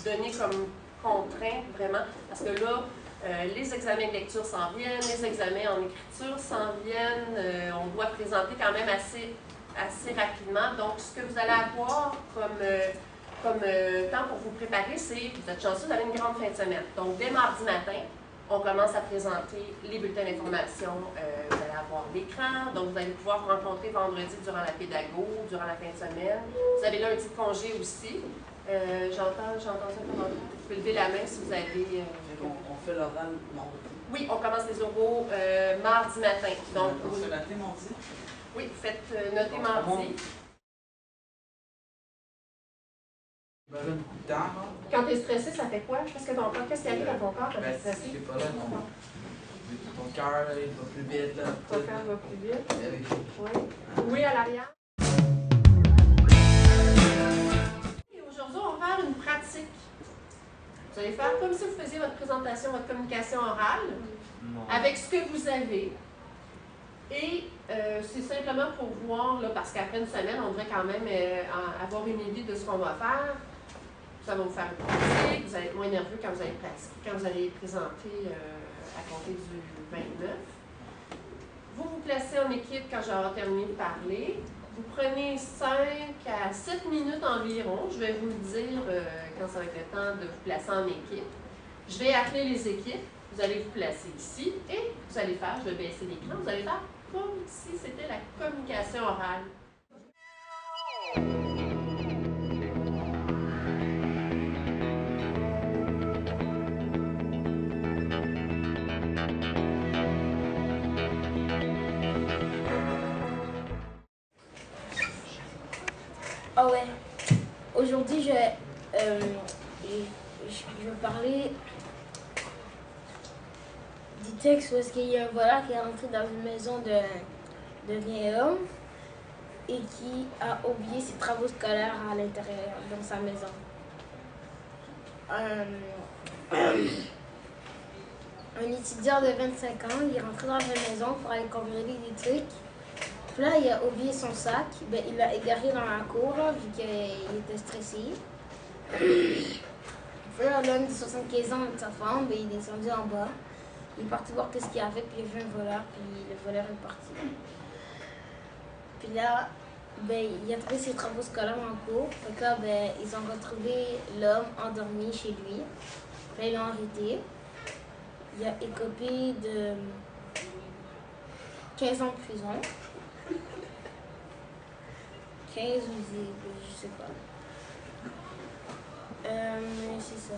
donner comme contrainte vraiment, parce que là, les examens de lecture s'en viennent, les examens en écriture s'en viennent, on doit présenter quand même assez rapidement. Donc, ce que vous allez avoir comme temps pour vous préparer, c'est, vous êtes chanceux, vous avez une grande fin de semaine. Donc, dès mardi matin, on commence à présenter les bulletins d'information. Vous allez avoir l'écran, donc vous allez pouvoir rencontrer vendredi durant la pédago, durant la fin de semaine. Vous avez lundi de congé aussi. J'entends ça comment vous pouvez lever la main si vous avez... on fait l'oral mardi. Oui, on commence les oraux mardi matin. Donc, on fait noter mardi? Oui, faites noter mardi. Quand tu es stressé, ça fait quoi? Qu'est-ce qui arrive à ton corps quand tu es stressé? Je sais pas, là, ton cœur, il va plus vite. Là, ton cœur va plus vite. Oui. Oui, à l'arrière. Aujourd'hui, on va faire une pratique. Vous allez faire comme si vous faisiez votre présentation, votre communication orale, avec ce que vous avez. Et c'est simplement pour voir, là, parce qu'après une semaine, on devrait quand même avoir une idée de ce qu'on va faire. Ça va vous faire une pratique, vous allez être moins nerveux quand vous allez pratiquer, quand vous allez présenter à compter du 29. Vous vous placez en équipe quand j'aurai terminé de parler. Vous prenez 5 à 7 minutes environ. Je vais vous le dire quand ça va être le temps de vous placer en équipe. Je vais appeler les équipes. Vous allez vous placer ici et vous allez faire, je vais baisser l'écran, vous allez faire comme si c'était la communication orale. Ah ouais, aujourd'hui je vais parler du texte où est-ce qu'il y a un voleur qui est rentré dans une maison de vieil homme et qui a oublié ses travaux scolaires à l'intérieur, dans sa maison. Un étudiant de 25 ans, il est rentré dans la maison pour aller cambrioler des trucs. Puis là, il a oublié son sac. Ben, il l'a égaré dans la cour, là, vu qu'il était stressé. Puis là, l'homme de 75 ans avec sa femme, ben, il est descendu en bas. Il est parti voir qu'est-ce qu'il y avait, puis il a vu un voleur, puis le voleur est parti. Puis là, ben, il a trouvé ses travaux scolaires en cours. Fait que là, ben, ils ont retrouvé l'homme endormi chez lui. Puis ils l'ont arrêté. Il a écopé de 15 ans de prison. 15 ou 10, je sais pas. C'est ça.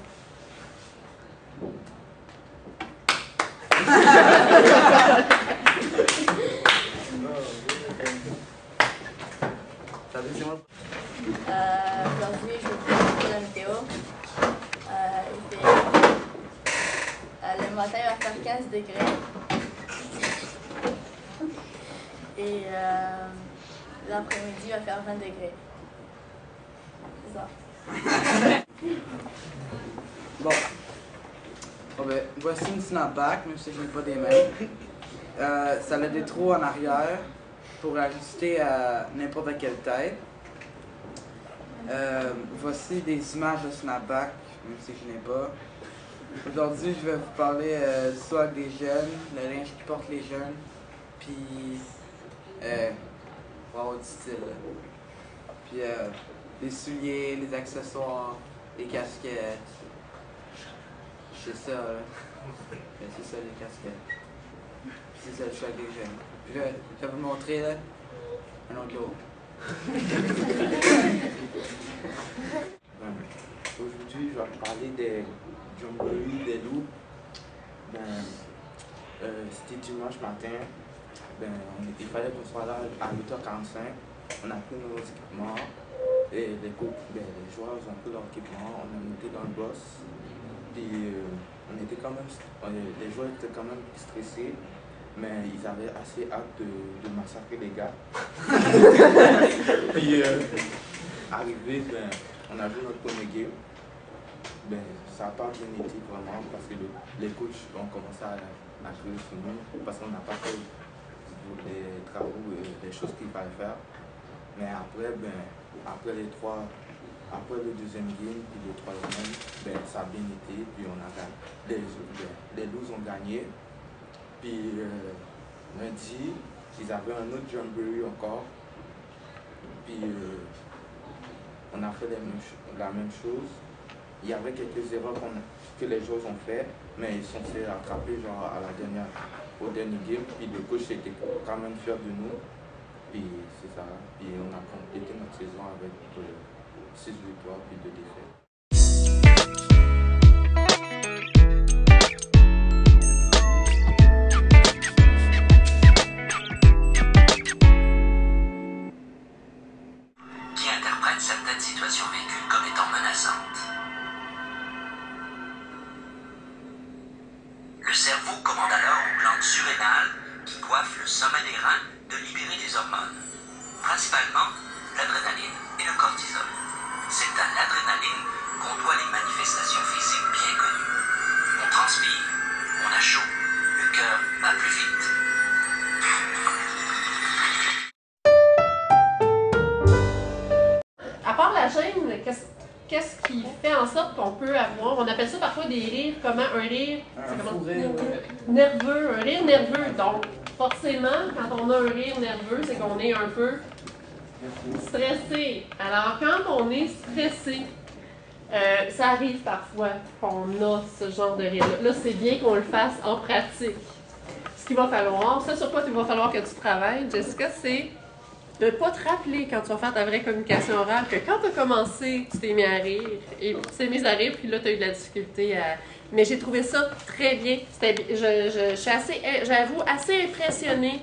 Aujourd'hui, je vais vous présenter la météo. Le matin, il va faire 15 degrés. Et l'après-midi, il va faire 20 degrés. C'est ça. Bon, ben, voici une snapback, même si je n'ai pas des mains. Ça a des trous en arrière pour ajuster à n'importe quelle tête. Voici des images de snapback, même si je n'ai pas. Aujourd'hui, je vais vous parler de l'histoire des jeunes, le linge qui portent les jeunes, puis pour avoir du style. Puis les souliers, les accessoires, les casquettes. C'est ça, là. C'est ça, les casquettes. C'est ça le choix des jeunes. Puis là, je vais vous montrer, là, un autre lot. Aujourd'hui, je vais vous parler des jamborees des loups. C'était dimanche matin. Il fallait qu'on soit là à 8h45. On a pris nos équipements. Et les joueurs ont pris leur équipement. On a monté dans le boss. Puis, on était quand même, les joueurs étaient quand même stressés. Mais ils avaient assez hâte de massacrer les gars. Puis, arrivé, on a joué notre premier game. Ça n'a pas bien été vraiment parce que les coachs ont commencé à jouer sur nous parce qu'on n'a pas fait les travaux, les choses qu'il fallait faire. Mais après, après le deuxième game, puis le troisième, ben, ça a bien été, puis on a gagné. Les Blues ont gagné. Puis lundi, ils avaient un autre jamboree encore. Puis on a fait la même chose. Il y avait quelques erreurs que les joueurs ont fait, mais ils sont fait rattraper genre au dernier game. Puis le coach était quand même fier de nous. Puis c'est ça. Puis on a complété notre saison avec 6 victoires puis 2 défaites. Qui interprète certaines situations vécues comme étant menaçantes. Le cerveau commande alors aux glandes surrénales qui coiffent le sommet des reins de libérer des hormones, principalement l'adrénaline et le cortisol. C'est à l'adrénaline qu'on doit les manifestations physiques bien connues. On transpire, on a chaud, le cœur bat plus vite. À part la gêne, qu'est-ce qui fait en sorte qu'on peut avoir, on appelle ça parfois des rires, un rire, nerveux, un rire nerveux. Donc, forcément, quand on a un rire nerveux, c'est qu'on est un peu stressé. Alors, quand on est stressé, ça arrive parfois qu'on a ce genre de rire-là. Là, c'est bien qu'on le fasse en pratique. Ce qu'il va falloir, ça sur quoi il va falloir que tu travailles, Jessica, c'est de ne pas te rappeler quand tu vas faire ta vraie communication orale que quand tu as commencé, tu t'es mis à rire, et tu t'es mis à rire, puis là, tu as eu de la difficulté à... Mais j'ai trouvé ça très bien. Je suis j'avoue, assez impressionnée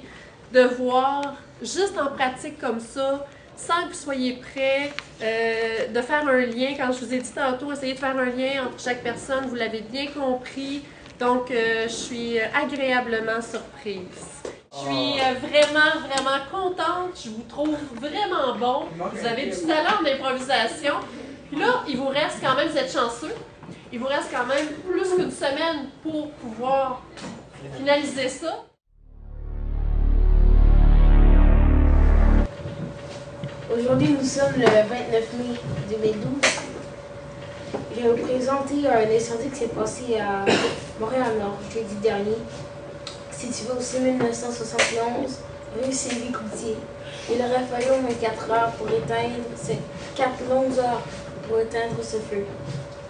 de voir, juste en pratique comme ça, sans que vous soyez prêts, de faire un lien. Quand je vous ai dit tantôt, essayez de faire un lien entre chaque personne, vous l'avez bien compris. Donc, je suis agréablement surprise. Je suis vraiment contente. Je vous trouve vraiment bon. Vous avez du talent en improvisation. Puis là, il vous reste quand même, vous êtes chanceux, il vous reste quand même plus qu'une semaine pour pouvoir finaliser ça. Aujourd'hui, nous sommes le 29 mai 2012. Je vais vous présenter un incendie qui s'est passé à Montréal-Nord jeudi dernier, situé au 6971 rue Sylvie Coutier. Il aurait fallu au moins 4 heures pour éteindre, 4 longues heures pour éteindre ce feu.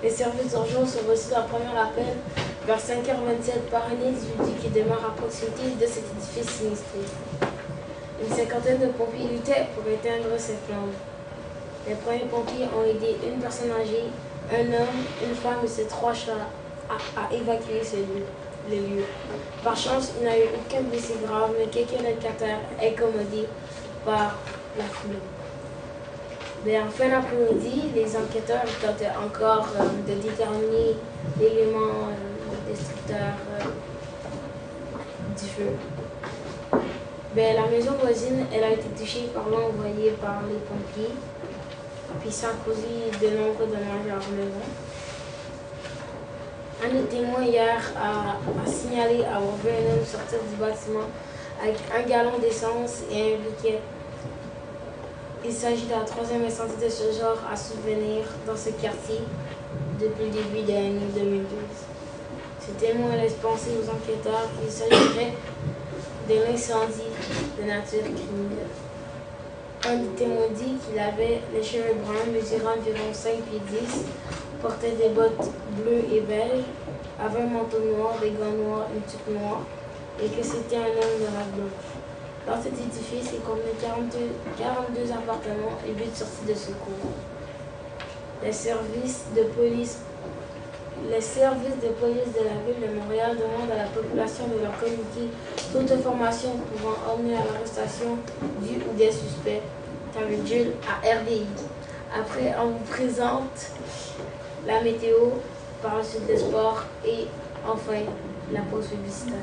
Les services d'urgence ont reçu leur premier appel vers 5h27 par un individu qui demeure à proximité de cet édifice sinistré. Une cinquantaine de pompiers luttaient pour éteindre ces flammes. Les premiers pompiers ont aidé une personne âgée, un homme, une femme et ses 3 chats à évacuer le lieu. Par chance, il n'y a eu aucun blessé grave, mais quelques locataires incommodés par la foule. Mais en fin d'après-midi, les enquêteurs tentaient encore de déterminer l'élément destructeur du feu. Ben, la maison voisine, elle a été touchée par l'eau envoyée par les pompiers, puis sans causer de nombreux dommages à leur maison. Un des témoins hier a signalé avoir vu un homme sortir du bâtiment avec un gallon d'essence et un briquet. Il s'agit de la 3e incendie de ce genre à souvenir dans ce quartier depuis le début de l'année 2012. Ce témoin laisse penser aux enquêteurs qu'il s'agirait de l'incendie de nature criminelle. Un des témoins dit qu'il avait les cheveux bruns, mesurant environ 5 pieds 10, portait des bottes bleues et beiges, avait un manteau noir, des gants noirs, une tuque noire, et que c'était un homme de race blanche. Dans cet édifice, il contenait 42 appartements et 8 sorties de secours. Les services de police de la ville de Montréal demandent à la population de leur communiquer toute information pouvant emmener à l'arrestation du ou des suspects, avec Jules à RDI. Après, on vous présente la météo, par la suite des sports et enfin la pause publicitaire.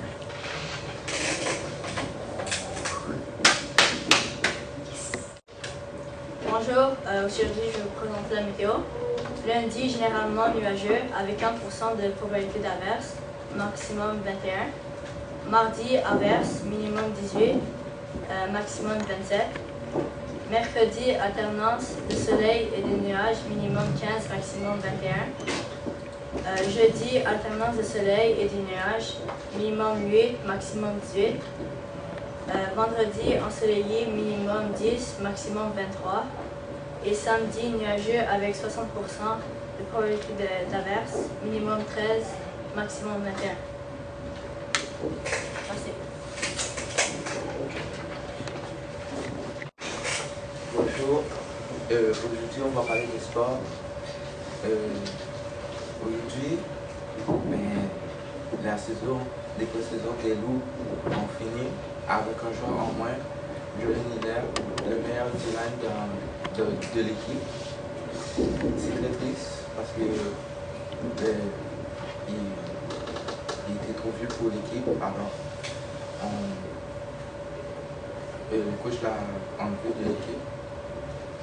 Bonjour, aujourd'hui je vous présente la météo. Lundi, généralement nuageux avec 1% de probabilité d'averse, maximum 21. Mardi, averse, minimum 18, maximum 27. Mercredi, alternance de soleil et de nuages, minimum 15, maximum 21. Jeudi, alternance de soleil et de nuages, minimum 8, maximum 18. Vendredi, ensoleillé, minimum 10, maximum 23. Et samedi, nuageux avec 60% de probabilité d'averse, minimum 13, maximum 21. Merci. Bonjour, aujourd'hui on va parler de sport. Aujourd'hui, la saison, les pré-saisons des Loups ont fini avec un joueur en moins, Jordan Hiller, le meilleur D-line de l'équipe. C'est très triste parce que il était trop vieux pour l'équipe, alors le coach l'a enlevé de l'équipe.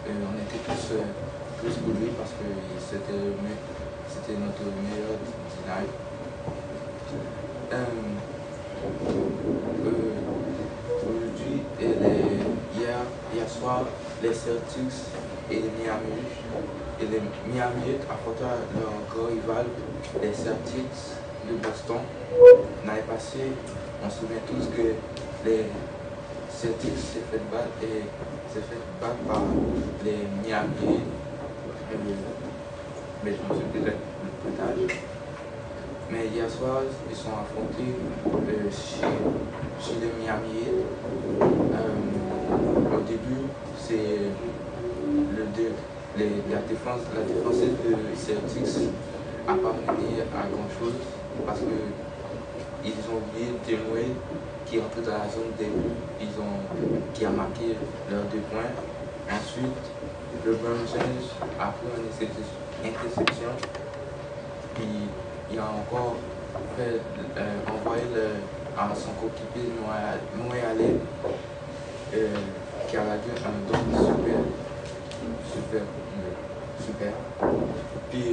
On était tous pour lui parce que c'était notre meilleur D-line. Aujourd'hui, hier soir, les Celtics et les Miami Heat affrontaient leur grand rival, les Celtics de Boston. L'année passée, on se souvient tous que les Celtics s'est fait battre par les Miami Heat. Mais je me suis peut-être le potage. Mais hier soir, ils sont affrontés chez les Miami Heat. Au début, c'est la défensive de Celtics n'a pas mené à grand chose parce qu'ils ont oublié Dinwiddie qui est entré dans la zone des buts, qui a marqué leurs 2 points. Ensuite, LeBron James a pris une interception, puis il a encore envoyé à son coéquipier Montréalais qui a lagué un don super. Puis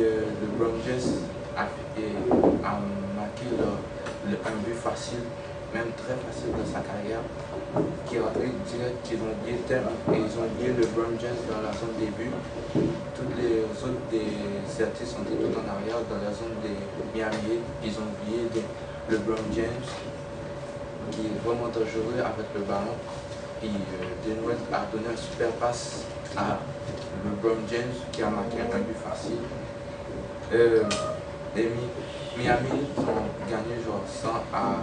LeBron James a marqué un but facile, même très facile dans sa carrière, qui a été direct qu'ils ont oublié le terme et ils ont oublié LeBron James dans la zone des buts. Toutes les autres des Celtics sont tout en arrière dans la zone des Miami. Ils ont oublié LeBron James qui est vraiment dangereux avec le ballon. Puis Dinwiddie a donné un super passe à LeBron James qui a marqué un but facile. Les Miami ont gagné genre 100 à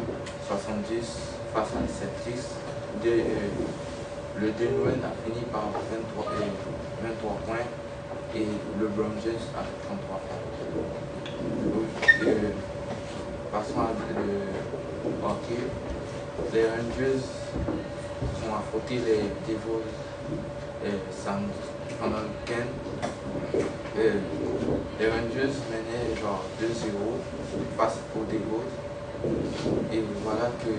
70 face à les Celtics. Le Dinwiddie a fini par 23 points et LeBron James a 33 points. Passons à le hockey. Les Rangers ont affronté les Devils pendant le week-end. Les Rangers menaient genre 2-0 face aux Devils. Et voilà que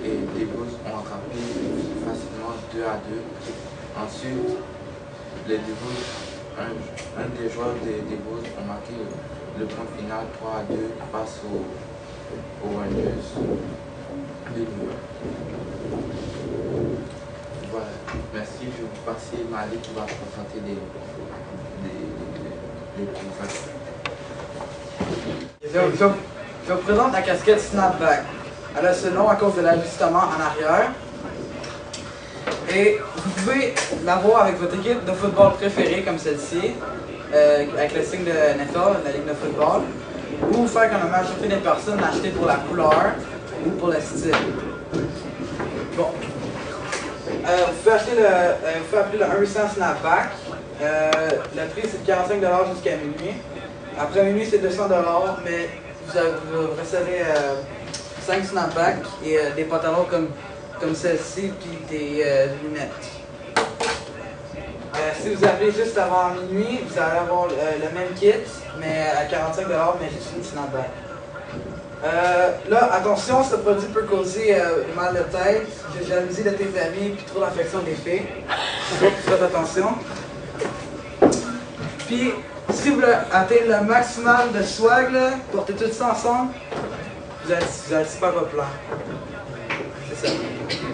les Devils ont attrapé facilement 2-2. Ensuite, les Devils, un des joueurs des Devils ont marqué le point final 3-2 face aux Rangers de New York. Voilà, merci. Je vais vous passer Mali qui va présenter les Je vous présente la casquette Snapback. Elle a ce nom à cause de l'ajustement en arrière. Et vous pouvez l'avoir avec votre équipe de football préférée comme celle-ci, avec le signe de NFL, la ligne de football, ou faire comme la majorité des personnes l'acheter pour la couleur ou pour le style. Bon. Vous pouvez appeler le 1-800 Snapback. Le prix c'est de 45 $ jusqu'à minuit. Après minuit c'est 200 $, mais vous recevez 5 snapbacks et des pantalons comme celle-ci puis des lunettes. Si vous appelez juste avant minuit, vous allez avoir le même kit, mais à 45 $, mais juste une snapback. Là, attention, ce produit peut causer mal de tête, de jalousie de tes amis, puis trop d'infection des filles. Faites attention. Puis, si vous voulez atteindre le maximum de swag, là, portez tout ça ensemble, vous allez super populaire. C'est ça.